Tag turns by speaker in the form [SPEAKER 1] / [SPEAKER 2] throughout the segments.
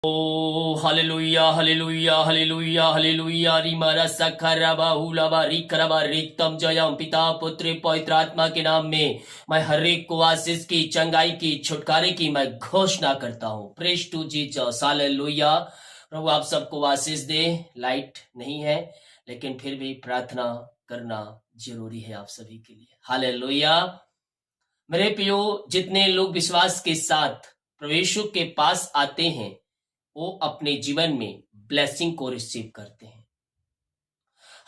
[SPEAKER 1] ओ hallelujah hallelujah hallelujah hallelujah रिमारा सखरबा हुलाबा रिकरबा रिक्तम जयम पिता पुत्र पवित्र आत्मा के नाम में मैं हर एक को आशीष की चंगाई की छुटकारे की मैं घोषणा करता हूँ। Praise to Jesus hallelujah. प्रभु आप सबको आशीष दे। लाइट नहीं है लेकिन फिर भी प्रार्थना करना जरूरी है आप सभी के लिए। हालेलुया। मेरे प्रियो, जितने लोग विश्वास के साथ प्रभु यीशु के पास आते हैं वो अपने जीवन में ब्लेसिंग को रिसीव करते हैं।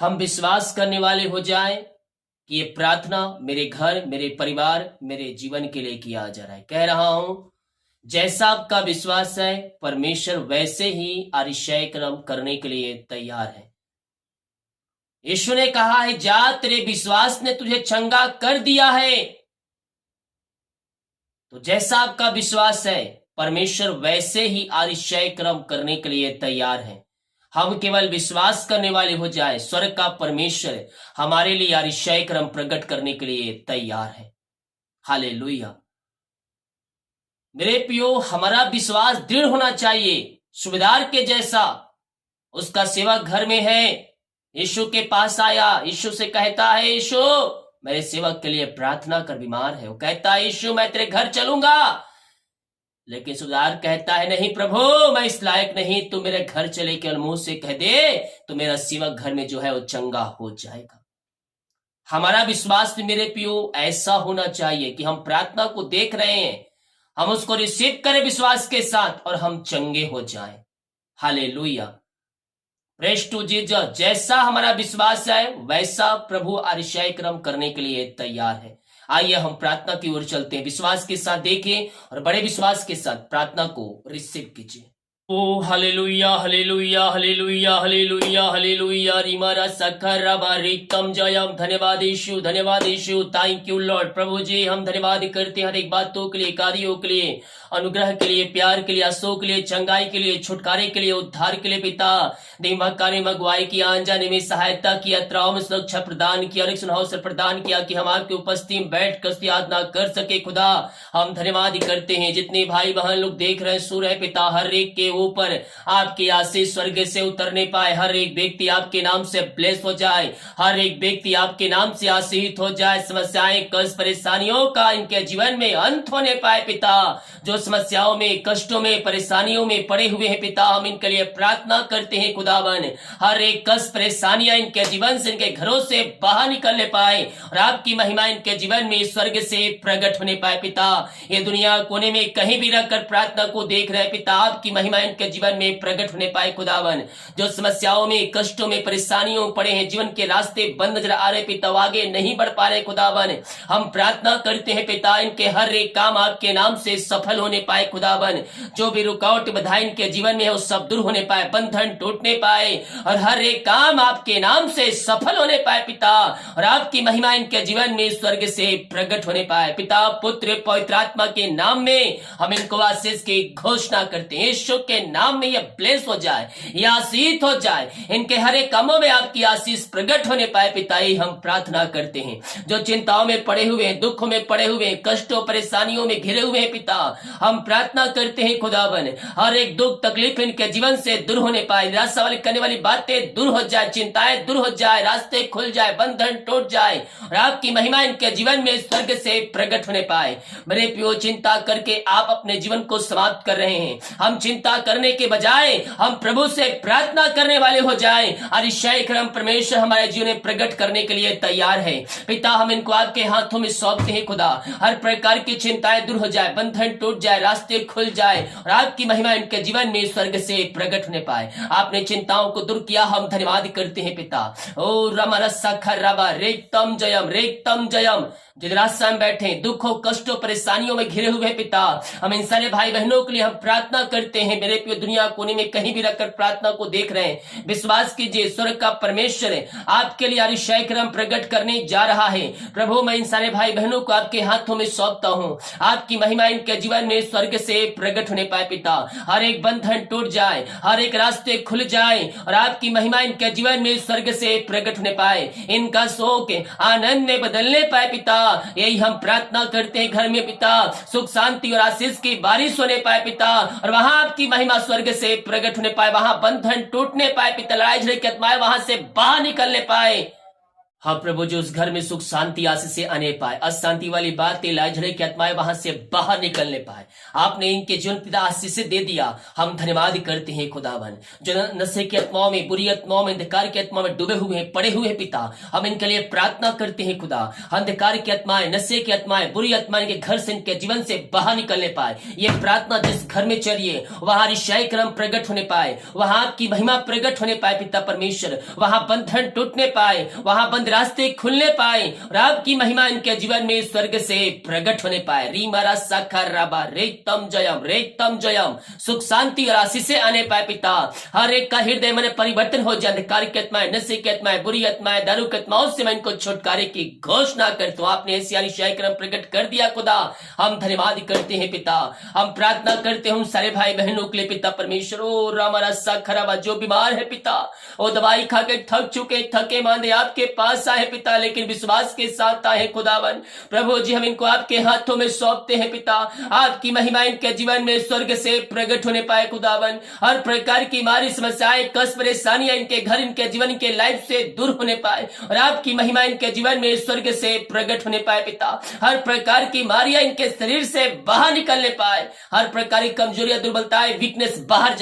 [SPEAKER 1] हम विश्वास करने वाले हो जाए कि ये प्रार्थना मेरे घर, मेरे परिवार, मेरे जीवन के लिए किया जा रहा है। कह रहा हूं, जैसा आपका विश्वास है परमेश्वर वैसे ही आरिशाई कर्म करने के लिए तैयार है। यीशु ने कहा है, जा तेरे विश्वास ने तुझे चंगा कर दिया है। तो जैसा आपका विश्वास है परमेश्वर वैसे ही आरिशाई कर्म करने के लिए तैयार है। हम केवल विश्वास करने वाले हो जाए, स्वर्ग का परमेश्वर हमारे लिए आरिशाई कर्म प्रकट करने के लिए तैयार है। हालेलुया। मेरे प्रियो, हमारा विश्वास दृढ़ होना चाहिए, सुबेदार के जैसा। उसका सेवक घर में है, यीशु के पास आया, यीशु से कहता है, यीशु मेरे सेवक के लिए प्रार्थना कर, बीमार है। वो कहता है, यीशु मैं तेरे घर चलूंगा। लेकिन सुबेदार कहता है, नहीं प्रभु, मैं इस लायक नहीं, तू मेरे घर चले, केवल मुंह से कह दे तो मेरा सेवक घर में जो है वो चंगा हो जाएगा। हमारा विश्वास भी मेरे प्रियो ऐसा होना चाहिए कि हम प्रार्थना को देख रहे हैं, हम उसको रिसीव करें विश्वास के साथ और हम चंगे हो जाएं। हालेलुया। Praise to Jesus. जैसा हमारा विश्वास है वैसा प्रभु आरिशाई कर्म करने के लिए तैयार है। आइए हम प्रार्थना की ओर चलते हैं। विश्वास के साथ देखें और बड़े विश्वास के साथ प्रार्थना को रिसीव कीजिए। Oh hallelujah hallelujah hallelujah hallelujah hallelujah रिमारा सखरबा रिक्तम जयम। धन्यवाद यीशु, धन्यवाद यीशु। Thank you lord. प्रभु जी हम धन्यवाद करते हैं हर एक बातों के लिए, कार्यों के लिए, अनुग्रह के लिए, प्यार के लिए, आशों के लिए, चंगाई के लिए, छुटकारे के लिए, उद्धार के लिए। पिता दिमाग कार्य मगवाई की, आन जाने में सहायता की, यात्राओं में सुरक्षा प्रदान किया, अवसर प्रदान किया कि हम आपकी उपस्थिति में बैठ कर याद कर सके। खुदा हम धन्यवाद करते हैं। जितने भाई बहन लोग देख रहे हैं सुर है पिता, हर एक के ऊपर आपकी आशीष स्वर्ग से उतरने पाए। हर एक व्यक्ति आपके नाम से ब्लेस हो जाए, हर एक व्यक्ति आपके नाम से आशीषित हो जाए। समस्याएं, कष्ट, परेशानियों का इनके जीवन में अंत होने पाए। पिता जो समस्याओं में, कष्टों में, परेशानियों में पड़े हुए हैं पिता, हम इनके लिए प्रार्थना करते हैं। खुदावन हर एक कष्ट, परेशानियां इनके जीवन से, इनके घरों से बाहर निकलने पाए और आपकी महिमा इनके जीवन में स्वर्ग से प्रकट होने पाए। पिता ये दुनिया कोने में कहीं भी रखकर प्रार्थना को देख रहे पिता, आपकी महिमा इनके जीवन में प्रकट होने पाए। खुदावन जो समस्याओं में, कष्टों में, परेशानियों में पड़े हैं, जीवन के रास्ते बंद नजर आ रहे पिता, आगे नहीं बढ़ पा रहे। खुदावन हम प्रार्थना करते हैं पिता, इनके हर एक काम आपके नाम से सफल होने पाए। खुदावन जो भी रुकावट बाधा इनके जीवन में है वो सब दूर होने पाए, बंधन टूटने पाए और हर एक काम आपके नाम से सफल होने पाए पिता, और आपकी महिमा इनके जीवन में स्वर्ग से प्रकट होने पाए। पिता पुत्र पवित्र आत्मा के नाम में हम इनको आशीष की घोषणा करते हैं। यीशु के नाम में ये ब्लेस हो जाए, ये आशीष हो जाए, इनके हर एक कामों में आपकी आशीष प्रकट होने पाए। पिता ही हम प्रार्थना करते हैं। जो चिंताओं में पड़े हुए हैं, दुखों में पड़े हुए हैं, कष्टों परेशानियों में घिरे हुए हैं पिता, हम प्रार्थना करते हैं खुदावन हर एक दुख तकलीफ इनके जीवन से दूर होने पाए, निराशा वाली करने वाली बातें दूर हो जाए, चिंताएं दूर हो जाए, रास्ते खुल जाए, बंधन टूट जाए और आपकी महिमा इनके जीवन में स्वर्ग से प्रकट होने पाए। मेरे प्रियो, चिंता करके आप अपने जीवन को समाप्त कर रहे हैं। हम चिंता करने के बजाय हम प्रभु से प्रार्थना करने वाले हो जाए। आरिशाई कर्म परमेश्वर हमारे जीवन में प्रकट करने के लिए तैयार है। पिता हम इनको आपके हाथों में सौंपते हैं। खुदा हर प्रकार की चिंताएं दूर हो जाए, बंधन टूट जाए, रास्ते खुल जाए और आपकी महिमा इनके जीवन में स्वर्ग से प्रकट होने पाए। आपने चिंताओं को दूर किया, हम धन्यवाद करते हैं पिता। ओ रमरसा खर्राबा रेक्तम जयम, रेक्तम जयम। जो निराशा में बैठे, दुखों, कष्टों, परेशानियों में घिरे हुए पिता, हम इन सारे भाई बहनों के लिए हम प्रार्थना करते हैं। मेरे प्रिय, दुनिया कोने में कहीं भी रखकर प्रार्थना को देख रहे हैं, विश्वास कीजिए स्वर्ग का परमेश्वर आपके लिए आरिशाई कर्म प्रकट करने जा रहा है। प्रभु मैं इन सारे भाई बहनों को आपके हाथों में सौंपता हूँ, आपकी महिमा इनके जीवन में स्वर्ग से प्रकट होने पाए। पिता हर एक बंधन टूट जाए, हर एक रास्ते खुल जाए और आपकी महिमा इनके जीवन में स्वर्ग से प्रकट होने पाए। इनका शोक आनंद में बदलने पाए पिता, यही हम प्रार्थना करते हैं। घर में पिता सुख शांति और आशीष की बारिश होने पाए पिता, और वहां आपकी महिमा महिमा स्वर्ग से प्रकट होने पाए, वहां बंधन टूटने पाए पिता, लड़ाई झगड़े की आत्माएं वहां से बाहर निकलने पाए। हाँ प्रभु जी, उस घर में सुख शांति आशीष से आने पाए, अशांति वाली बातें लड़ाई झगड़े की आत्माएं वहां से बाहर निकलने पाए। आपने इनके जीवन पिता आशीष से दे दिया, हम धन्यवाद करते हैं खुदावन। जो नशे की आत्माओं में, बुरी आत्माओं में, अंधकार की आत्माओं में डूबे हुए हैं, पड़े हुए हैं पिता, हम इनके लिए प्रार्थना करते हैं खुदा। अंधकार की आत्माएं, नशे की आत्माएं, बुरी आत्माएं इनके घर से, इनके जीवन से बाहर निकलने पाए। ये प्रार्थना जिस घर में चलिए वहां ईशाई क्रम प्रकट होने पाए, वहां आपकी महिमा प्रकट होने पाए पिता परमेश्वर, वहां बंधन टूटने पाए, वहां बंद रास्ते खुलने पाए और आपकी महिमा इनके जीवन में स्वर्ग से प्रकट होने पाए। रीमारा साखर राबा रेतम जयम, सुख शांति और आशीष से आने पाए पिता। हर एक का हृदय मन परिवर्तन हो जाए। अंधकार की आत्माएं, नशे की आत्माएं, बुरी आत्माएं, दारू की आत्माओं से मैं इनको छुटकारे की घोषणा करता हूं। आपने ऐसी ईशाई क्रम प्रकट कर दिया खुदा, हम धन्यवाद करते हैं पिता। हम प्रार्थना करते हैं सारे भाई बहनों के लिए पिता परमेश्वर। ओ रामारा साखराबा, जो बीमार है पिता, वो दवाई खा के थक चुके, थके मांदे आपके पास आए पिता, लेकिन विश्वास के साथ आए खुदावन। प्रभु जी, हम इनको आपके हाथों में सौंपते हैं पिता। आपकी महिमा इनके जीवन में स्वर्ग से प्रकट होने पाए खुदावन। हर प्रकार की मारी समस्याएं, कष्ट, परेशानियां इनके घर, इनके जीवन के लाइफ से दूर होने पाए और आपकी महिमा इनके जीवन में स्वर्ग से प्रकट होने पाए पिता। हर प्रकार की मारियां इनके शरीर से बाहर निकलने पाए, हर प्रकार की कमजोरियां, दुर्बलताएं, वीकनेस बाहर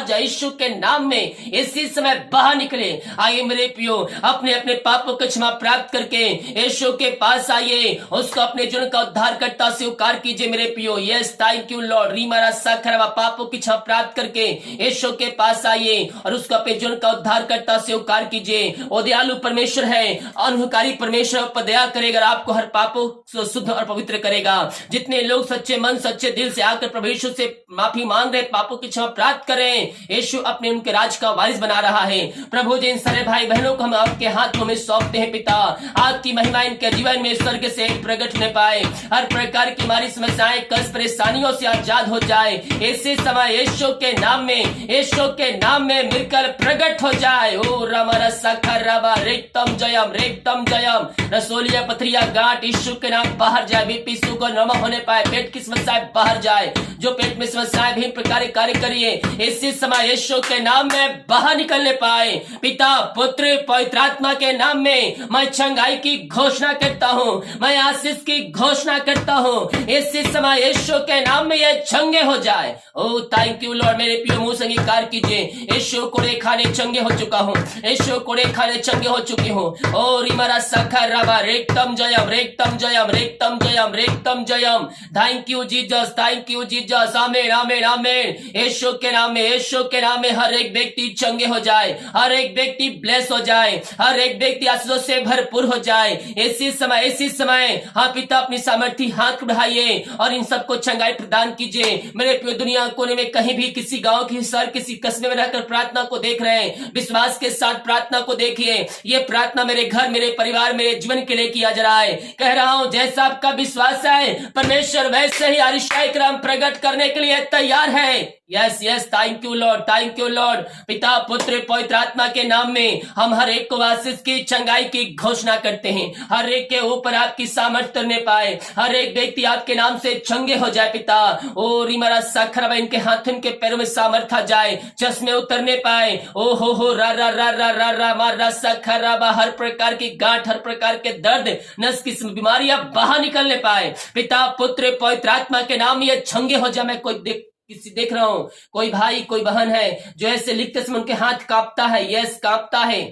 [SPEAKER 1] जाए यीशु के नाम में इसी समय बाहर निकले। आइए मेरे प्रियो, अपने अपने पापों को क्षमा प्राप्त करके यीशु के पास आइए, उसको अपने जीवन का उद्धारकर्ता स्वीकार कीजिए मेरे प्रियो। Yes, thank you lord. रीमारा साखरवा, पापों की क्षमा प्राप्त करके यीशु के पास आइए और उसको अपने जीवन का उद्धारकर्ता स्वीकार कीजिए। वो दयालु परमेश्वर है, अनुकारी परमेश्वर पर दया करेगा, आपको हर पापों से शुद्ध और पवित्र करेगा। जितने लोग सच्चे मन सच्चे दिल से आकर प्रभु यीशु से माफी मांग रहे, पापों की क्षमा प्राप्त करें, यीशु अपने उनके राज का वारिस बना रहा है। प्रभु जी, इन सारे भाई बहनों को हम आपके हाथों में सौंपते हैं पिता। आपकी महिमा इनके जीवन में स्वर्ग से प्रकट होने पाए, हर प्रकार की हमारी समस्याएं, कष्ट, परेशानियों से आजाद हो जाए। इसी समय यीशु के नाम में, यीशु के नाम में मिलकर प्रकट हो जाए। ओ रामारा साखर राबा रेतम जयम, रसोलिया, पथरिया, गांठ यीशु के नाम बाहर जाए। बीपी, शुगर, नमक होने पाए, पेट की समस्याएं बाहर जाए, जो पेट में समस्याएं भी प्रकार कार्य करिए इसी समय यीशु के नाम में बाहर निकलने पाए। पिता, पुत्र, पवित्र आत्मा के नाम में मैं चंगाई की घोषणा करता हूँ, मैं आशीष की घोषणा करता हूँ। इसी समय यीशु के नाम में ये चंगे हो जाए। ओ थैंक यू लॉर्ड। मेरे प्रिय मुंह से अंगीकार कीजिए, यीशु कोड़े खाने चंगे हो चुका हूँ, यीशु कोड़े खाने चंगे हो चुकी हूँ। ओ रिमारा साखर राबा रेतम जयम। Thank you Jesus, thank you Jesus. आमीन आमीन आमीन। यीशु के नाम में, यीशु के नाम में हर एक व्यक्ति चंगे हो जाए, हर एक व्यक्ति ब्लेस हो जाए, हर एक व्यक्ति आशीषों से भरपूर हो जाए। इसी समय हाँ पिता, अपनी सामर्थ्य हाथ बढ़ाइए और इन सबको चंगाई प्रदान कीजिए। मेरे प्रिय, दुनिया कोने में कहीं भी, किसी गांव, किसी शहर, किसी कस्बे में रहकर प्रार्थना को देख रहे हैं, विश्वास के साथ प्रार्थना को देखिए। ये प्रार्थना मेरे घर, मेरे परिवार, मेरे जीवन के लिए किया जा रहा है। कह रहा हूँ, जैसा आपका विश्वास है परमेश्वर वैसे ही आरिशाई क्रम प्रकट करने के लिए तैयार है। Yes yes, thank you Lord, thank you Lord. पिता, पुत्र, पवित्र आत्मा के नाम में हम हर एक को आशीष की, चंगाई की घोषणा करते हैं। हर एक के ऊपर आपकी सामर्थ्य उतरने पाए, हर एक व्यक्ति आपके नाम से चंगे हो जाए पिता। ओ रिमारा साखरवा, इनके हाथों, इनके पैरों में सामर्थ्य आ जाए, चश्मे उतरने पाए। ओ हो रा रा रा रा रा रा मारा साखरवा, हर प्रकार की गांठ, हर प्रकार के दर्द, नस की बीमारियां बाहर निकलने पाए। पिता, पुत्र, पवित्र आत्मा के नाम में ये चंगे हो जाए। मैं किसी देख रहा हूं, कोई भाई, कोई बहन है जो ऐसे लिखते समय उनके हाथ कांपता है। यस, कांपता है।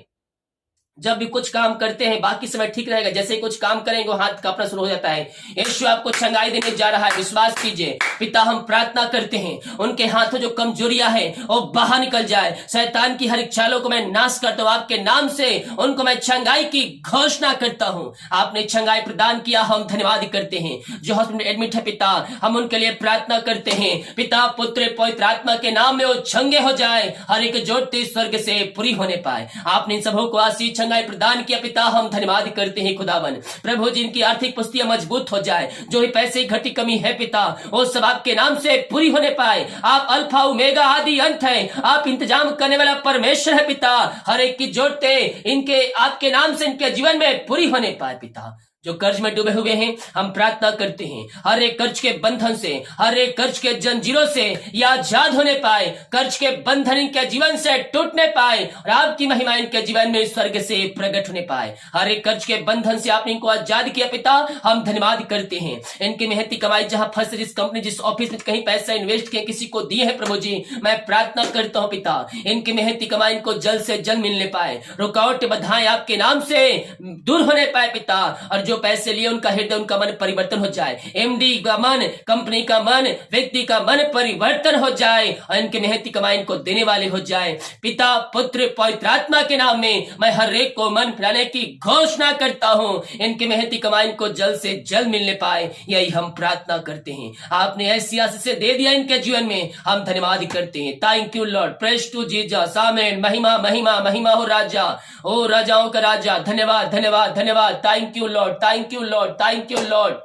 [SPEAKER 1] जब भी कुछ काम करते हैं बाकी समय ठीक रहेगा, जैसे ही कुछ काम करेंगे वो हाथ कांपना शुरू हो जाता है। यीशु आपको चंगाई देने जा रहा है, विश्वास कीजिए। पिता, हम प्रार्थना करते हैं उनके हाथों जो कमजोरियां हैं वो बाहर निकल जाए। शैतान की हर इच्छाओं को मैं नाश करता हूं आपके नाम से, उनको मैं चंगाई की घोषणा करता हूं। आपने चंगाई प्रदान किया, हम धन्यवाद करते हैं। जो हॉस्पिटल में एडमिट है पिता, हम उनके लिए प्रार्थना करते हैं। पिता, पुत्र, पवित्र आत्मा के नाम में वो चंगे हो जाए, हर एक जोड़ते स्वर्ग से पूरी होने पाए। आपने इन सबों को आशीष चंगाई प्रदान किया पिता, हम धन्यवाद करते हैं खुदावन। प्रभु जी, इनकी आर्थिक पुस्तियां मजबूत हो जाए, जो भी पैसे की घटी कमी है पिता, वो सब आपके नाम से पूरी होने पाए। आप अल्फा ओमेगा आदि अंत है, आप इंतजाम करने वाला परमेश्वर है पिता। हर एक की जोड़ते इनके आपके नाम से इनके जीवन में पूरी होने पाए पिता। जो कर्ज में डूबे हुए हैं, हम प्रार्थना करते हैं हर एक कर्ज के बंधन से, हर एक कर्ज के जंजीरों से ये आजाद होने पाए, कर्ज के बंधन इनके जीवन से टूटने पाए और आपकी महिमा इनके जीवन में स्वर्ग से प्रकट होने पाए। हर एक कर्ज के बंधन से आपने इनको आजाद किया पिता, हम धन्यवाद करते हैं। इनकी मेहनती कमाई जहां फंस, जिस कंपनी जिस ऑफिस में कहीं पैसा इन्वेस्ट किए किसी को दिए हैं प्रभु जी, मैं प्रार्थना करता हूं पिता इनकी मेहनती कमाई इनको जल्द से जल्द मिलने पाए, रुकावट बाधाएं आपके नाम से दूर होने पाए पिता, और जो पैसे लिए उनका हृदय उनका मन परिवर्तन हो जाए, एमडी का मन, कंपनी का मन, व्यक्ति का मन परिवर्तन हो जाए और इनके मेहनती कमाई इनको देने वाले हो जाए। पिता पुत्र पवित्र आत्मा के नाम में मैं हर एक को मन फिराने की घोषणा करता हूं, इनके मेहनती कमाई इनको जल्द से जल्द मिलने पाए, यही हम प्रार्थना करते हैं। आपने ऐसी आशीष दे दिया इनके जीवन में, हम धन्यवाद करते हैं। Thank you Lord, praise to Jesus, amen. महिमा महिमा महिमा हो राजा, ओ राजाओं का राजा, धन्यवाद धन्यवाद धन्यवाद। Thank you Lord, thank you Lord, thank you Lord.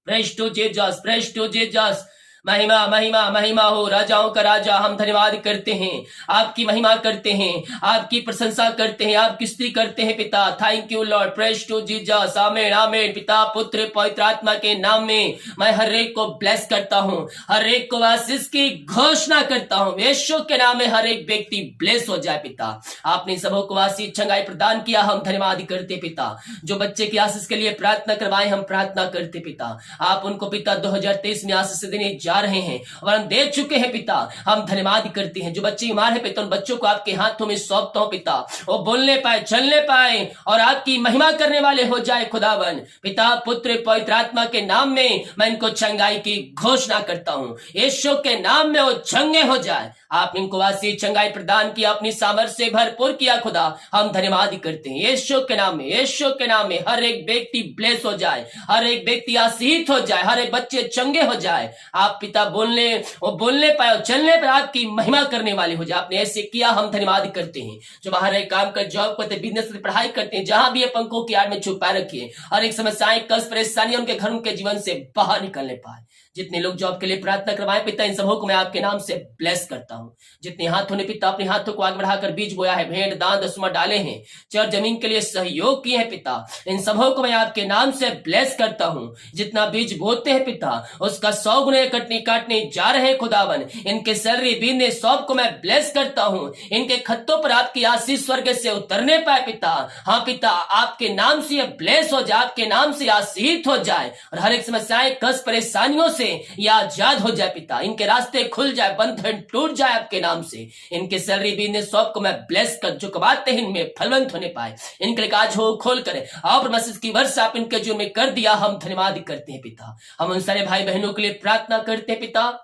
[SPEAKER 1] Praise to Jesus, praise to Jesus, महिमा महिमा महिमा हो राजाओं का राजा। हम धन्यवाद करते हैं, आपकी महिमा करते हैं, आपकी प्रशंसा करते हैं, आपकी स्तुति करते हैं पिता। Thank you Lord, praise to Jesus, amen amen. पिता पुत्र पवित्र आत्मा के नाम में मैं हर एक को ब्लेस करता हूं, हर एक को आशीष की घोषणा करता हूं। यीशु के नाम में हर एक व्यक्ति ब्लेस हो जाए पिता। आपने सबों को आशीष चंगाई प्रदान किया, हम धन्यवाद करते पिता। जो बच्चे की आशीष के लिए प्रार्थना करवाए, हम प्रार्थना करते पिता, आप उनको पिता 2023 में आशीष देने जा रहे हैं और हम दे चुके हैं पिता, हम धन्यवाद करते हैं। जो बच्चे बीमार है पिता, उन बच्चों को आपके हाथों में सौंपता हूं पिता, वो बोलने पाए, चलने पाए और आपकी महिमा करने वाले हो जाए खुदावन। पिता पुत्र पवित्र आत्मा के नाम में मैं इनको चंगाई की घोषणा करता हूं, यीशु के नाम में वो चंगे हो जाए। आप इनको आशीष चंगाई प्रदान किया, अपनी सामर्थ्य से भरपूर किया खुदा, हम धन्यवाद करते हैं। यीशु के नाम में, यीशु के नाम में हर एक व्यक्ति ब्लेस हो जाए, हर एक व्यक्ति आशीष हो जाए, हर एक बच्चे चंगे हो जाए। आप पिता बोलने पाए और चलने पर आपकी महिमा करने वाले हो जाए। आपने ऐसे किया, हम धन्यवाद करते हैं। जो बाहर एक काम कर, जॉब करते, बिजनेस की पढ़ाई करते हैं, जहां भी ये पंखों की आड़ में छुपा रखिए, हर एक समस्याएं कष्ट परेशानियां उनके घर उनके जीवन से बाहर निकलने पाए। जितने लोग जॉब के लिए प्रार्थना करवाए पिता, इन सबों को मैं आपके नाम से ब्लेस करता हूं। जितने हाथों ने पिता अपने हाथों को आगे बढ़ाकर बीज बोया है, भेंट दान दसवां डाले हैं, चर जमीन के लिए सहयोग किए हैं पिता, इन सबों को मैं आपके नाम से ब्लेस करता हूं। जितना बीज बोते हैं पिता, उसका 100 गुना काटने जा रहे हैं खुदावन। इनके सैलरी बिजनेस सब को मैं ब्लेस करता हूं। इनके खत्तों पर आपकी आशीष स्वर्ग से उतरने पाए पिता। हाँ पिता, आपके नाम से ब्लेस हो जाए, आपके नाम से आशीष हो जाए और हर एक समस्याएं कष्ट परेशानियों से या आजाद हो जाए पिता। इनके रास्ते खुल जाए, बंधन टूट जाए आपके नाम से। इनके सैलरी बिजनेस सब को मैं ब्लेस कर, जो कमाते हैं इनमें फलवंत होने पाए। इनके लिए आज हो खोल करे और मैसेज की वर्षा आप इनके जीवन में कर दिया, हम धन्यवाद करते हैं पिता। हम उन सारे भाई बहनों के लिए प्रार्थना करते हैं पिता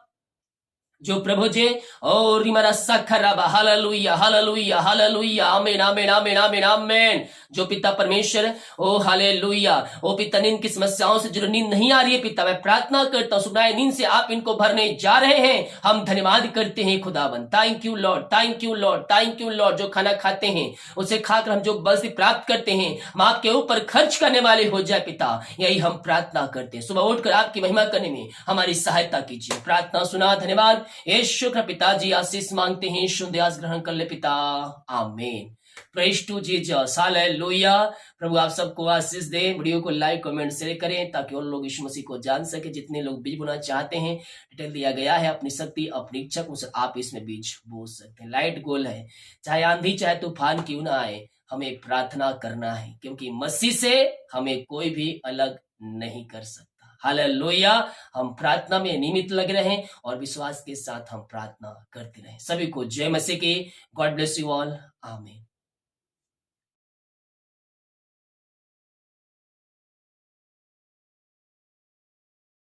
[SPEAKER 1] जो प्रभु जे और रिमरा सखराबा, हालेलुया हालेलुया हालेलुया, आमीन आमीन आमीन आमीन आमीन। जो पिता परमेश्वर, ओ हालेलुया, ओ पिता नींद की समस्याओं से जो नींद नहीं आ रही है पिता, मैं प्रार्थना करता हूं सुनाए नींद से आप इनको भरने जा रहे हैं, हम धन्यवाद करते हैं खुदावन। Thank you Lord, thank you Lord, thank you Lord. जो खाना खाते हैं उसे खाकर हम जो बल से प्राप्त करते हैं, हम आपके ऊपर खर्च करने वाले हो जाए पिता, यही हम प्रार्थना करते हैं। सुबह उठकर आपकी महिमा करने में हमारी सहायता कीजिए। प्रार्थना सुना, धन्यवाद। यीशु का पिताजी आशीष मांगते हैं, यीशु दयास ग्रहण कर ले पिता, आमीन। Praise to Jesus, hallelujah. प्रभु आप सबको आशीष दे। वीडियो को लाइक कमेंट शेयर करें ताकि और लोग यीशु मसीह को जान सके। जितने लोग बीज बोना चाहते हैं, डिटेल दिया गया है, अपनी शक्ति अपनी इच्छा को आप इसमें बीज बो सकते हैं। लाइट गोल है, चाहे आंधी चाहे तूफान क्यों ना आए, हमें प्रार्थना करना है, क्योंकि मसीह से हमें कोई भी अलग नहीं कर सकता। हालेलुया। हम प्रार्थना में नियमित लग रहे हैं और विश्वास के साथ हम प्रार्थना करते रहे। सभी को जय मसीह की। गॉड ब्लेस यू ऑल, आमीन।